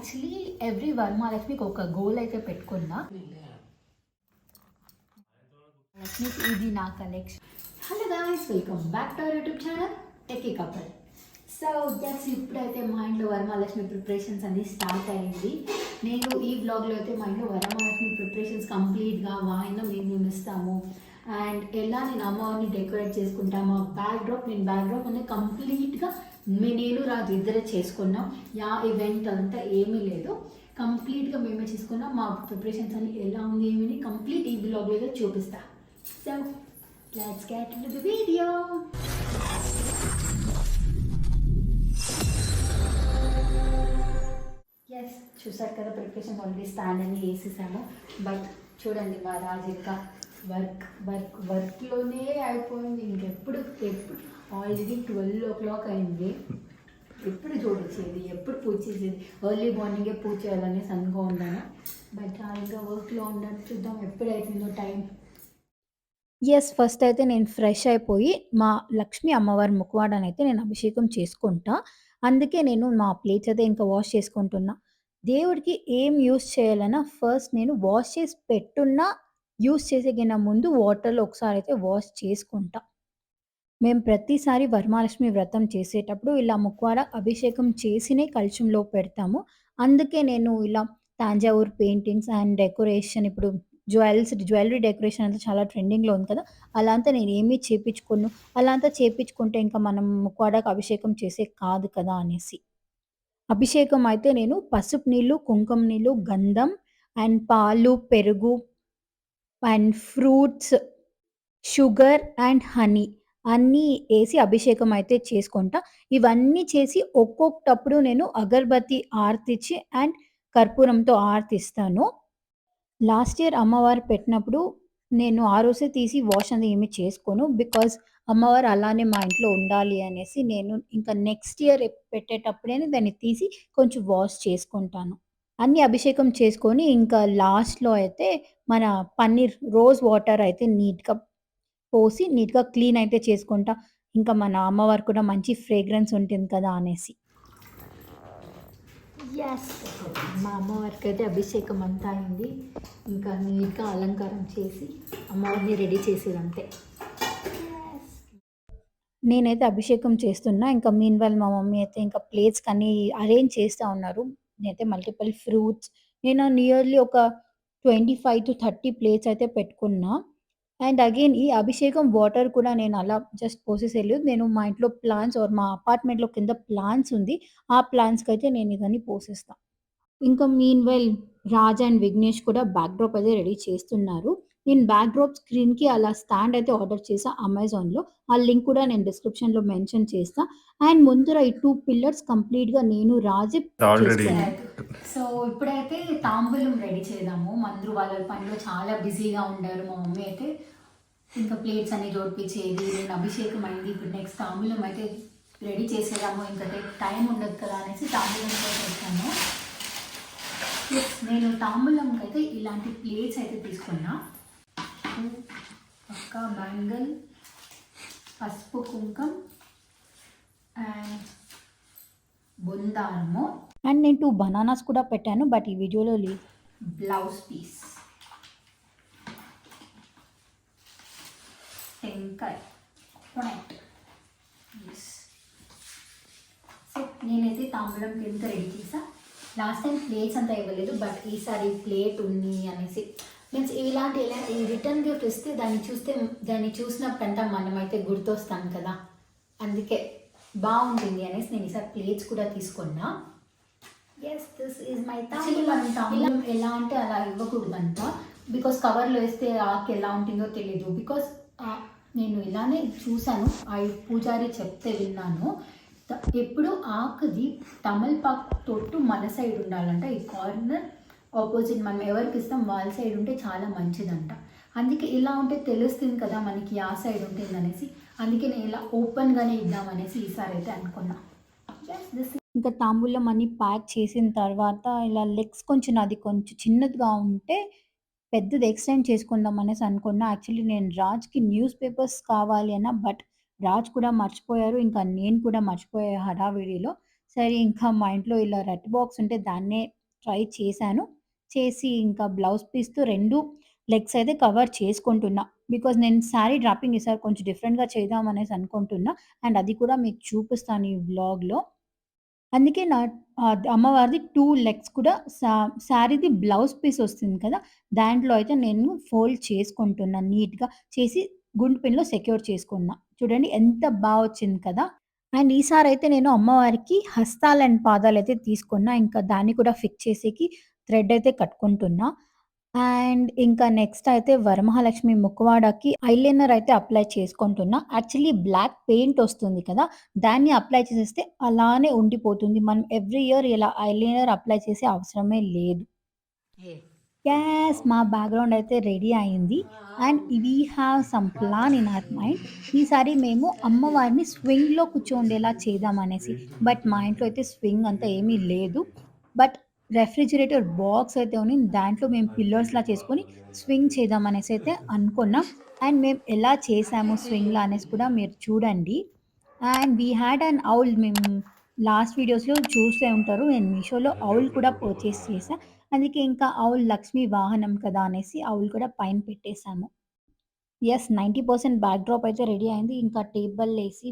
Actually every వరమహాలక్ష్మికి ఒక goal అయితే పెట్టుకున్నా. లక్ష్మికి ఇది నా collection. Hello guys, welcome back to our YouTube channel techie couple. So just ఇప్పుడైతే మా ఇంట్లో వరమహాలక్ష్మి ప్రిపరేషన్స్ అన్ని స్టార్ట్ అయింది. నేను ఈ బ్లాగ్లో అయితే మా ఇంట్లో వరమహాలక్ష్మి ప్రిపరేషన్స్ కంప్లీట్గా వాయినం మేము ఇస్తాము అండ్ ఎలా నేను అమ్మవారిని డెకరేట్ చేసుకుంటాము. మా బ్యాక్డ్రాప్ అనేది కంప్లీట్గా నేను రాజు ఇద్దరే చేసుకున్నాం. ఈవెంట్ అంతా ఏమీ లేదు, కంప్లీట్గా మేమే చేసుకున్నాం. మా ప్రిపరేషన్స్ అన్ని ఎలా ఉంది ఏమని కంప్లీట్ ఈ బ్లాగ్లో చూపిస్తా. So let's get into the video. Yes, చూసారు కదా ప్రిపరేషన్ ఆల్రెడీ స్టాండ్ అని వేసేసాము. బట్ చూడండి మా రాజు ఇంకా వర్క్లోనే అయిపోయింది. ఇంకెప్పుడు ఆల్రెడీ 12 o'clock అయింది. ఎప్పుడు చూడొచ్చేది, ఎప్పుడు పూజ చేసేది, ఎర్లీ మార్నింగే పూజ చేయాలని సన్గా ఉన్నాను. బట్ ఇంకా వర్క్లో ఉన్నాను, చూద్దాం ఎప్పుడైతుందో టైం. ఎస్, ఫస్ట్ అయితే నేను ఫ్రెష్ అయిపోయి మా లక్ష్మీ అమ్మవారి ముఖవాడని అయితే నేను అభిషేకం చేసుకుంటా. అందుకే నేను మా ప్లేట్స్ అయితే ఇంకా వాష్ చేసుకుంటున్నా. దేవుడికి ఏం యూస్ చేయాలన్నా ఫస్ట్ నేను వాష్ చేసి పెట్టున్నా యూస్ చేసే గిన్న ముందు వాటర్‌లో ఒకసారి అయితే వాష్ చేసుకుంటా. మేము ప్రతిసారి వరమహాలక్ష్మి వ్రతం చేసేటప్పుడు ఇలా ముక్వాడ అభిషేకం చేసినే కలశంలో పెడతాము. అందుకే నేను ఇలా తాంజావూర్ పెయింటింగ్స్ అండ్ డెకరేషన్ ఇప్పుడు జ్యువెలరీ డెకరేషన్ అంతా చాలా ట్రెండింగ్‌లో ఉంది కదా! అలా అంతా నేనేమీ చేపించుకోను. అలా అంతా చేపించుకుంటే ఇంకా మనం ముక్వాడకి అభిషేకం చేసేకి కాదు కదా అనేసి. అభిషేకం అయితే నేను పసుపు నీళ్ళు, కుంకుమ నీళ్ళు, గంధం అండ్ పాలు, పెరుగు and fruits, sugar and honey అన్నీ ఏసి అభిషేకం అయితే చేసుకుంటా. ఇవన్నీ చేసి ఒక్కొక్కటప్పుడు నేను అగరబత్తి ఆరతిచ్చి అండ్ కర్పూరంతో ఆరతిస్తాను. లాస్ట్ ఇయర్ అమ్మవారు పెట్టినప్పుడు నేను ఆ రోజే తీసి వాష్ అనేది ఏమి చేసుకోను. బికాజ్ అమ్మవారు అలానే మా ఇంట్లో ఉండాలి అనేసి నేను ఇంకా నెక్స్ట్ ఇయర్ పెట్టేటప్పుడైనా దాన్ని తీసి కొంచెం వాష్ చేసుకుంటాను. అన్నీ అభిషేకం చేసుకొని ఇంకా లాస్ట్‌లో అయితే మన పన్నీర్ రోజ్ వాటర్ అయితే నీట్‌గా పోసి నీట్‌గా క్లీన్ అయితే చేసుకుంటా. ఇంకా మన అమ్మవారికి కూడా మంచి ఫ్రేగ్రెన్స్ ఉంటుంది కదా అనేసి. యెస్, మా అమ్మవారికైతే అభిషేకం అంతా అయింది. ఇంకా నీట్‌గా అలంకారం చేసి అమ్మవారిని రెడీ చేసేదంతే. నేనైతే అభిషేకం చేస్తున్నా. ఇంకా మీన్‌వైల్ మా మమ్మీ అయితే ఇంకా ప్లేట్స్‌కన్నీ అరేంజ్ చేస్తా ఉన్నారు. నేనైతే మల్టిపుల్ ఫ్రూట్స్ నేను నియర్లీ ఒక 25-30 ప్లేట్స్ అయితే పెట్టుకున్నా. అండ్ అగైన్ ఈ అభిషేకం వాటర్ కూడా నేను అలా జస్ట్ పోసేసేయలేదు. నేను మా ఇంట్లో ప్లాంట్స్ మా అపార్ట్మెంట్‌లో కింద ప్లాంట్స్ ఉంది. ఆ ప్లాంట్స్‌కైతే నేను ఇవన్నీ పోసేస్తా. ఇంకా మీన్‌వైల్ రాజ్ అండ్ విఘ్నేష్ కూడా బ్యాక్‌డ్రాప్ అయితే రెడీ చేస్తున్నారు. నేను బ్యాక్‌డ్రాప్ స్క్రీన్‌కి అలా స్టాండ్ అయితే ఆర్డర్ చేశా అమెజాన్‌లో. ఆ లింక్ కూడా నేను డిస్క్రిప్షన్‌లో మెన్షన్ చేస్తా. అండ్ ముందర ఈ 2 పిల్లర్స్ కంప్లీట్‌గా నేను రాజే ఆల్రెడీ చేసుకున్నాం. సో ఇప్పుడైతే తాంబూలం రెడీ చేద్దాము. అందరూ వాళ్ళ పనిలో చాలా బిజీగా ఉండారు. మా మమ్మీ అయితే ఇంకా ప్లేట్స్ అన్ని జోడిపించేది. నేను అభిషేకం అయింది. ఇప్పుడు నెక్స్ట్ తాంబూలం అయితే రెడీ చేసేద్దాము. ఇంకా టైం ఉండదు కదా అనేసి తాంబూలం కూడా చేస్తాను. నేను తాంబూలంకి అయితే ఇలాంటి ప్లేట్స్ అయితే తీసుకున్నా. పక్క బ్యాంగిల్, పసుపు కుంకం అండ్ బొందారము అండ్ నేను 2 బనానాస్ కూడా పెట్టాను. బట్ ఈ వీడియోలో లేదు. బ్లౌజ్ పీస్, టెంకాయ, కొనెక్ట్. సో నేనైతే తాంబూలం కింద రెడీ చేసా. లాస్ట్ టైం ప్లేట్స్ అంతా ఇవ్వలేదు, బట్ ఈసారి ప్లేట్ ఉంది అనేసి మీన్స్ ఇలాంటి రిటర్న్ గిఫ్ట్ ఇస్తే దాన్ని చూసినప్పుడంతా మనమైతే గుర్తొస్తాం కదా, అందుకే బాగుంటుంది అనేసి నేను ఈసారి ప్లేట్స్ కూడా తీసుకున్నా. ఎస్, దిస్ ఈజ్ మై తాంబూలం. ఎలా అంటే అలా ఇవ్వకూడదంట, బికాస్ కవర్లో వేస్తే ఆకు ఎలా ఉంటుందో తెలీదు. బికాస్ నేను ఇలానే చూశాను, ఆ పూజారి చెప్తే విన్నాను. ఎప్పుడు ఆకుది తమలపాకు తొట్టు మన సైడ్ ఉండాలంట. ఈ కార్నర్ ఆపోజిట్ మనం ఎవరికి ఇస్తాం వాళ్ళ సైడ్ ఉంటే చాలా మంచిదంట. అందుకే ఇలా ఉంటే తెలుస్తుంది కదా మనకి ఆ సైడ్ ఉంటుంది అనేసి. అందుకే నేను ఇలా ఓపెన్గానే ఇద్దామనేసి ఈసారి అయితే అనుకున్నా. ఇంకా తాంబూలం అన్ని ప్యాక్ చేసిన తర్వాత ఇలా లెగ్స్ కొంచెం అది కొంచెం చిన్నదిగా ఉంటే పెద్దది ఎక్స్టెండ్ చేసుకుందాం అనేసి అనుకున్నా. యాక్చువల్లీ నేను రాజ్‌కి న్యూస్ పేపర్స్ కావాలి అన్నా, బట్ రాజ్ కూడా మర్చిపోయారు. ఇంకా నేను కూడా మర్చిపోయా హడావిడిలో. సరే ఇంకా మా ఇంట్లో ఇలా రెడ్ బాక్స్ ఉంటే దాన్నే ట్రై చేశాను. చేసి ఇంకా బ్లౌజ్ పీస్‌తో 2 లెగ్స్ అయితే కవర్ చేసుకుంటున్నా. బికాజ్ నేను శారీ డ్రాపింగ్ ఈసారి కొంచెం డిఫరెంట్‌గా చేద్దాం అనేసి అనుకుంటున్నా. అండ్ అది కూడా మీకు చూపిస్తాను ఈ వ్లాగ్‌లో. అందుకే అమ్మవారిది 2 లెగ్స్ కూడా శారీది బ్లౌజ్ పీస్ వస్తుంది కదా! దాంట్లో అయితే నేను ఫోల్డ్ చేసుకుంటున్నా నీట్‌గా చేసి గుండు పిన్‌లో సెక్యూర్ చేసుకున్నా. చూడండి ఎంత బా వచ్చింది కదా! అండ్ ఈసారైతే నేను అమ్మవారికి హస్తాలు అండ్ పాదాలైతే తీసుకున్నా. ఇంకా దాన్ని కూడా ఫిక్స్ చేసేకి థ్రెడ్ అయితే కట్టుకుంటున్నా. అండ్ ఇంకా నెక్స్ట్ అయితే వరమహాలక్ష్మి ముఖవాడకి ఐలైనర్ అయితే అప్లై చేసుకుంటున్నా. యాక్చువల్లీ బ్లాక్ పెయింట్ ఒస్తుంది కదా! దాన్ని అప్లై చేసేస్తే అలానే ఉండిపోతుంది. మనం ఎవ్రీ ఇయర్ ఇలా ఐలైనర్ అప్లై చేసే అవసరమే లేదు. Ah yes! మా బ్యాక్‌గ్రౌండ్ అయితే రెడీ అయింది. And we have some plan in our mind. ఈసారి మేము అమ్మవారిని స్వింగ్‌లో కూర్చోండేలా చేద్దామనేసి. బట్ మా ఇంట్లో అయితే స్వింగ్ అంతా ఏమీ లేదు. బట్ రెఫ్రిజిరేటర్ బాక్స్ అయితే ఉంది. దాంట్లో మేము పిల్లర్స్‌లా చేసుకొని స్వింగ్ చేద్దామనేసి అయితే అనుకున్నాం. అండ్ మేము ఎలా చేసాము స్వింగ్‌లా అనేసి కూడా మీరు చూడండి. And we had an owl మేము లాస్ట్ వీడియోస్‌లో చూసే ఉంటారు. నేను మీషోలో ఔల్ కూడా పర్చేస్ చేశా. అందుకే ఇంకా ఆవులు లక్ష్మి వాహనం కదా అనేసి ఆవులు కూడా పైన పెట్టేసాము. యెస్ 90% బ్యాక్ డ్రాప్ అయితే రెడీ అయింది. ఇంకా టేబులేసి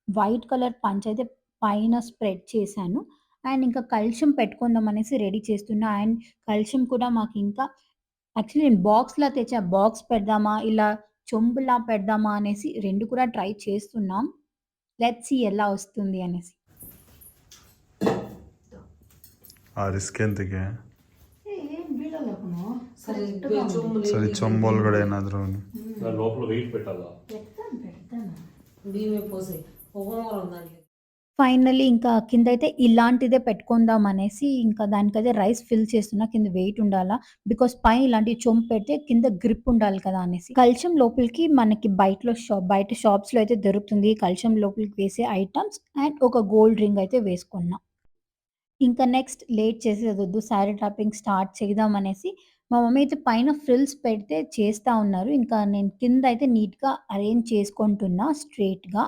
వైట్ కలర్ పంచ్ అయితే పైన స్ప్రెడ్ చేశాను. అండ్ ఇంకా కలశం పెట్టుకుందాం అనేసి రెడీ చేస్తున్నా. అండ్ కలశం కూడా మాకింకా యాక్చువల్లీ నేను బాక్స్‌లా తెచ్చా. బాక్స్ పెడదామా? ఇలా చెంబులా పెడదామా? అనేసి 2 కూడా ట్రై చేస్తున్నాం. లెట్స్ సీ ఎలా వస్తుంది అనేసి. ఆ ರಿಸ್ಕ್ ಎಂತಿಗೆ ఏం బీಳಲ್ಲಕಣೋ ಸರಿ కరెక్ట్‌గా ఉంది. ಸರಿ ಚೊಂಬೊಳಗಡೆ ಏನಾದ್ರು దాని లోపల వెయిట్ పెట్టాలా? పెడతాను. బియ్యమే పోసేయి. ఒక్కొక్కరు దాంట్లో. ఫైనల్లీ ఇంకా కిందైతే ఇలాంటిదే పెట్టుకుందాం అనేసి ఇంకా దానికైతే రైస్ ఫిల్ చేస్తున్నా. కింద వెయిట్ ఉండాలా. బికాజ్ పైన ఇలాంటి చొంపు పెడితే కింద గ్రిప్ ఉండాలి కదా అనేసి. కలశం లోపలికి మనకి బయట షాప్స్‌లో అయితే దొరుకుతుంది. కలశం లోపలికి వేసే ఐటెమ్స్ అండ్ ఒక గోల్డ్ రింగ్ అయితే వేసుకున్నా. ఇంకా నెక్స్ట్ లేట్ చేసేదొద్దు. శారీ డ్రాపింగ్ స్టార్ట్ చేద్దాం అనేసి మా మమ్మీ అయితే పైన ఫ్రిల్స్ పెడితే చేస్తా ఉన్నారు. ఇంకా నేను కిందయితే నీట్‌గా అరేంజ్ చేసుకుంటున్నా స్ట్రెయిట్‌గా.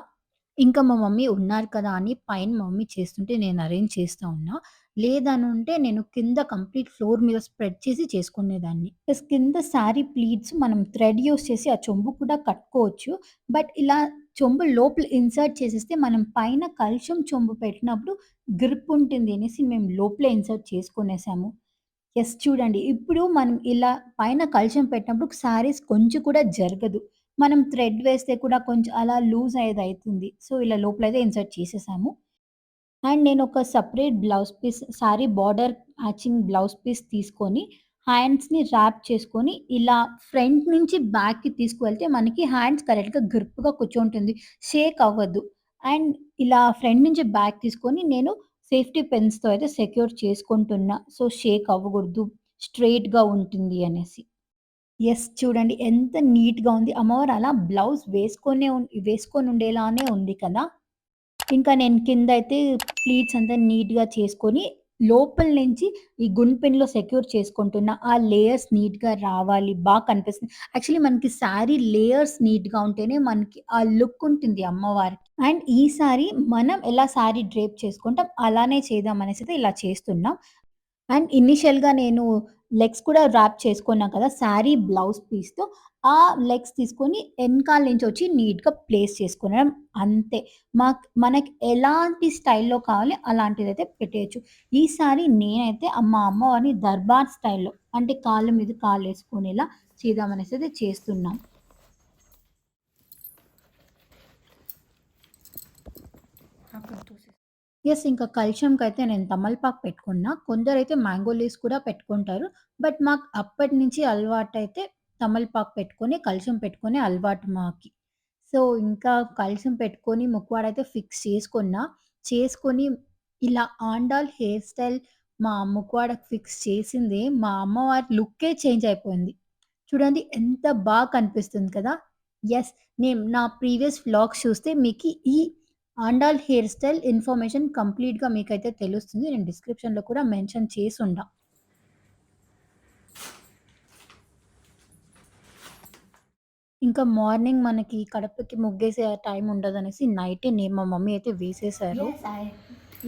ఇంకా మా మమ్మీ ఉన్నారు కదా అని పైన మా మమ్మీ చేస్తుంటే నేను అరేంజ్ చేస్తా ఉన్నా. లేదనుంటే నేను కింద కంప్లీట్ ఫ్లోర్ మీద స్ప్రెడ్ చేసి చేసుకునేదాన్ని. ప్లస్ కింద శారీ ప్లీట్స్ మనం థ్రెడ్ యూజ్ చేసి ఆ చెంబు కూడా కట్టుకోవచ్చు. బట్ ఇలా చెంబు లోపల ఇన్సర్ట్ చేసేస్తే మనం పైన కలశం చెంబు పెట్టినప్పుడు గ్రిప్ ఉంటుంది అనేసి మేము లోపలే ఇన్సర్ట్ చేసుకునేసాము. యెస్ చూడండి. ఇప్పుడు మనం ఇలా పైన కలశం పెట్టినప్పుడు శారీస్ కొంచెం కూడా జరగదు. మనం థ్రెడ్ వేస్తే కూడా కొంచెం అలా లూజ్ అయ్యేదయితుంది. సో, ఇలా లోపలైతే ఇన్సర్ట్ చేసేసాము. అండ్ నేనొక separate blouse piece sari border matching blouse piece తీసుకొని, హ్యాండ్స్‌ని ర్యాప్ చేసుకొని, ఇలా ఫ్రంట్ నుంచి బ్యాక్‌కి తీసుకువెళ్తే మనకి హ్యాండ్స్ కరెక్ట్‌గా గ్రిప్‌గా కూర్చుంటుంది. షేక్ అవ్వదు. అండ్ ఇలా ఫ్రంట్ నుంచి బ్యాక్ తీసుకొని నేను సేఫ్టీ పిన్స్‌తో అయితే సెక్యూర్ చేసుకుంటున్నా. సో, షేక్ అవ్వకూడదు. స్ట్రెయిట్‌గా ఉంటుంది అనేసి. యెస్. చూడండి ఎంత నీట్‌గా ఉంది. అమ్మవారు అలా బ్లౌజ్ వేసుకొనుండేలానే ఉంది కదా! ఇంకా నేను కిందయితే ప్లీట్స్ అంతా నీట్‌గా చేసుకొని, లోపల నుంచి ఈ గుండు పిన్‌లో సెక్యూర్ చేసుకుంటున్నా. ఆ లేయర్స్ నీట్‌గా రావాలి. కనిపిస్తుంది. యాక్చువల్లీ మనకి శారీ లేయర్స్ నీట్‌గా ఉంటేనే మనకి ఆ లుక్ ఉంటుంది అమ్మవారికి. అండ్ ఈసారి మనం ఎలా శారీ డ్రేప్ చేసుకుంటాం అలానే చేద్దాం అనేసైతే ఇలా చేస్తున్నాం. అండ్ ఇనీషియల్‌గా నేను లెగ్స్ కూడా ర్యాప్ చేసుకున్నా కదా! శారీ బ్లౌజ్ పీస్‌తో. ఆ లెగ్స్ తీసుకొని ఎనకాల నుంచొచ్చి నీట్‌గా ప్లేస్ చేసుకునడం అంతే. మనకి ఎలాంటి స్టైల్‌లో కావాలి అలాంటిదైతే పెట్టేయొచ్చు. ఈసారి నేనైతే మా అమ్మవారిని దర్బార్ స్టైల్‌లో అంటే కాళ్ళ మీద కాళ్ళేసుకునేలా చేద్దామనేసైతే చేస్తున్నాం. అక్కడ చూసేసి యెస్. ఇంకా కల్చంకయితే నేను తమలపాకు పెట్టుకున్నా. కొందరైతే మ్యాంగో లీవ్స్ కూడా పెట్టుకుంటారు. బట్ మాకు అప్పటినుంచి అలవాటైతే తమలపాకు పెట్టుకొని, కలశం పెట్టుకునే అలవాటు మాకి. సో, ఇంకా కలశం పెట్టుకొని ముక్కువాడైతే ఫిక్స్ చేసుకున్నా. చేసుకొని ఇలా ఆండాల్ హెయిర్ స్టైల్ మా ముక్కువాడకి ఫిక్స్ చేసిందే మా అమ్మవారి లుక్కే చేంజ్ అయిపోయింది. చూడండి ఎంత కనిపిస్తుంది కదా! యెస్. నేను నా ప్రీవియస్ వ్లాగ్స్ చూస్తే మీకి ఈ ఆండాల్ హెయిర్ స్టైల్ ఇన్ఫర్మేషన్ కంప్లీట్‌గా మీకైతే తెలుస్తుంది. నేను డిస్క్రిప్షన్‌లో కూడా మెన్షన్ చేసుండా. ఇంకా మార్నింగ్ మనకి కడపకి ముగ్గేసే టైం ఉండదనేసి నైటే మా మమ్మీ అయితే వేసేసారు. Yes.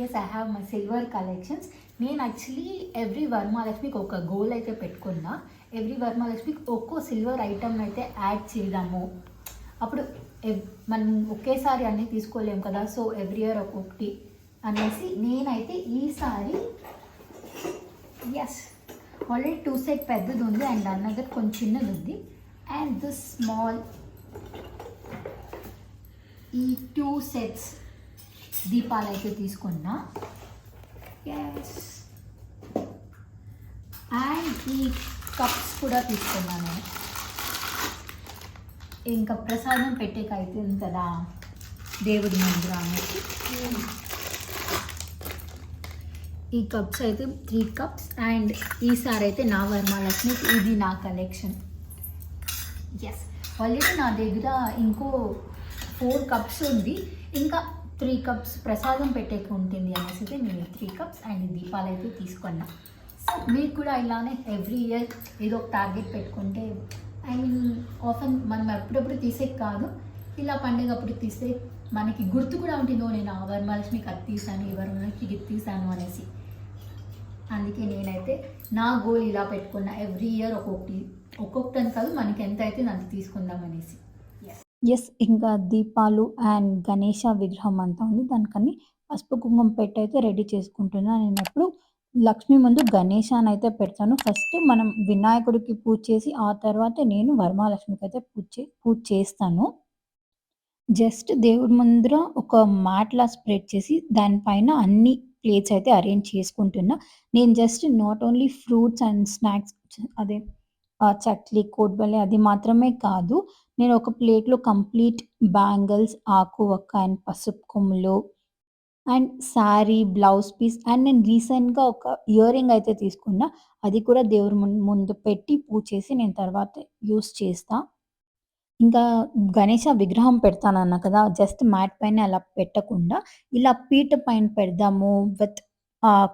Yes I have my silver collections. నేను యాక్చువల్లీ ఎవ్రీ వరమహాలక్ష్మికి ఒక గోల్ అయితే పెట్టుకున్నా. ఎవ్రీ వరమహాలక్ష్మికి ఒక్కో సిల్వర్ ఐటమ్ అయితే యాడ్ చేద్దాము. అప్పుడు మనం ఒకేసారి అన్నీ తీసుకోలేము కదా, సో ఎవ్రీ ఇయర్ ఒక్కొక్కటి అనేసి నేనైతే ఈసారి ఎస్ ఆల్రెడీ 2 సెట్ పెద్దది ఉంది అండ్ అన్నదర్ కొంచెం చిన్నది ఉంది. అండ్ దిస్ స్మాల్ ఈ 2 సెట్స్ దీపాలు అయితే తీసుకున్నా. ఎస్ అండ్ ఈ కప్స్ కూడా తీసుకున్నాను. ఇంకా ప్రసాదం పెట్టేకైతే ఉంది కదా దేవుడి మందిరం అనేసి ఈ కప్స్ అయితే 3 కప్స్. అండ్ ఈసారి అయితే నా వరమహాలక్ష్మి ఇది నా కలెక్షన్. ఎస్ ఆల్రెడీ నా దగ్గర ఇంకో 4 కప్స్ ఉంది, ఇంకా 3 కప్స్ ప్రసాదం పెట్టేకి ఉంటుంది అనేసి అయితే నేను 3 కప్స్ అండ్ దీపాలు అయితే తీసుకున్నా. సో మీరు కూడా ఇలానే ఎవ్రీ ఇయర్ ఏదో ఒక టార్గెట్ పెట్టుకుంటే ఐ మీన్ ఆఫెన్ మనం ఎప్పుడప్పుడు తీసే కాదు, ఇలా పండుగ అప్పుడు తీస్తే మనకి గుర్తు కూడా ఉంటుందో నేను ఆ వరమహాలక్ష్మికి అది తీసాను, ఈ వరమహాలక్ష్మికి ఇది తీసాను అనేసి. అందుకే నేనైతే నా గోల్ ఇలా పెట్టుకున్నా, ఎవ్రీ ఇయర్ ఒక్కొక్కటి కాదు మనకి ఎంత అయితే అంత తీసుకుందాం అనేసి. ఎస్ ఇంకా దీపాలు అండ్ గణేష విగ్రహం అంతా ఉంది, దానికని పసుపు కుంకుమ పెట్టి అయితే రెడీ చేసుకుంటున్నా. నేను అప్పుడు లక్ష్మి ముందు గణేశాన్ని అయితే పెడతాను. ఫస్ట్ మనం వినాయకుడికి పూజ చేసి ఆ తర్వాత నేను వరమహాలక్ష్మికి అయితే పూజ చేస్తాను. జస్ట్ దేవుడి ముందర ఒక మ్యాట్లా స్ప్రెడ్ చేసి దానిపైన అన్ని ప్లేట్స్ అయితే అరేంజ్ చేసుకుంటున్నా. నేను just not only fruits and snacks అదే చక్లీ కోట్బల్లే అది మాత్రమే కాదు, నేను ఒక ప్లేట్లో కంప్లీట్ బ్యాంగిల్స్, ఆకు ఒక్క అండ్ పసుపు కొమ్ములు and sari, blouse piece and నేను రీసెంట్గా ఒక ఇయర్ రింగ్ అయితే తీసుకున్నా. అది కూడా దేవుడి ముందు పెట్టి పూజ చేసి నేను తర్వాత యూస్ చేస్తా. ఇంకా గణేష విగ్రహం పెడతానన్నా కదా, జస్ట్ మ్యాట్ పైన అలా పెట్టకుండా ఇలా పీట పైన పెడదాము విత్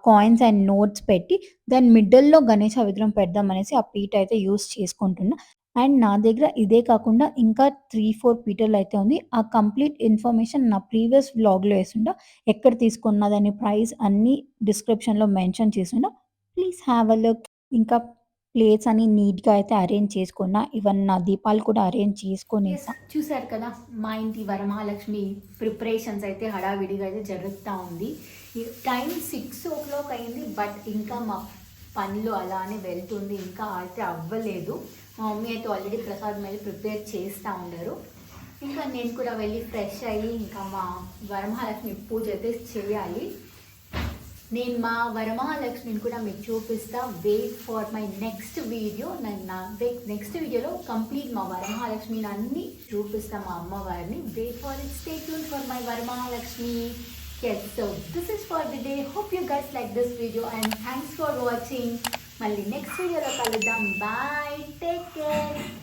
కాయిన్స్ అండ్ నోట్స్ పెట్టి దాని మిడిల్లో గణేష విగ్రహం పెడదాం అనేసి ఆ పీట అయితే యూస్ చేసుకుంటున్నా. అండ్ నా దగ్గర ఇదే కాకుండా ఇంకా 3-4 పీటర్లు అయితే ఉంది. ఆ కంప్లీట్ ఇన్ఫర్మేషన్ నా ప్రీవియస్ వ్లాగ్లో వేసుండా, ఎక్కడ తీసుకున్నా దాని ప్రైస్ అన్నీ డిస్క్రిప్షన్లో మెన్షన్ చేసుండా, ప్లీజ్ హ్యావ్ అ లుక్. ఇంకా ప్లేట్స్ అన్ని నీట్గా అయితే అరేంజ్ చేసుకున్నా, ఈవెన్ నా దీపాలు కూడా అరేంజ్ చేసుకునేసా. చూసారు కదా మా ఇంటి వరమహాలక్ష్మి ప్రిపరేషన్స్ అయితే హడావిడిగా అయితే జరుగుతూ ఉంది. టైం 6 o'clock అయింది, బట్ ఇంకా మా పనులు అలానే వెళ్తుంది, ఇంకా అయితే అవ్వలేదు. మా మమ్మీ అయితే ఆల్రెడీ ప్రసాదం వెళ్ళి ప్రిపేర్ చేస్తూ ఉన్నారు. ఇంకా నేను కూడా వెళ్ళి ఫ్రెష్ అయ్యి ఇంకా మా వరమహాలక్ష్మి పూజ అయితే చేయాలి. నేను మా వరమహాలక్ష్మిని కూడా మీకు చూపిస్తా. Wait for my next video. Next వీడియోలో కంప్లీట్ మా వరమహాలక్ష్మిని అన్ని చూపిస్తా, మా అమ్మవారిని. Wait for it, stay tune for my Varamahalakshmi. Yes, so this is for the day. Hope you guys like this video and thanks for watching. మళ్ళీ next వీడియోలో కలుద్దాం. Bye, take care.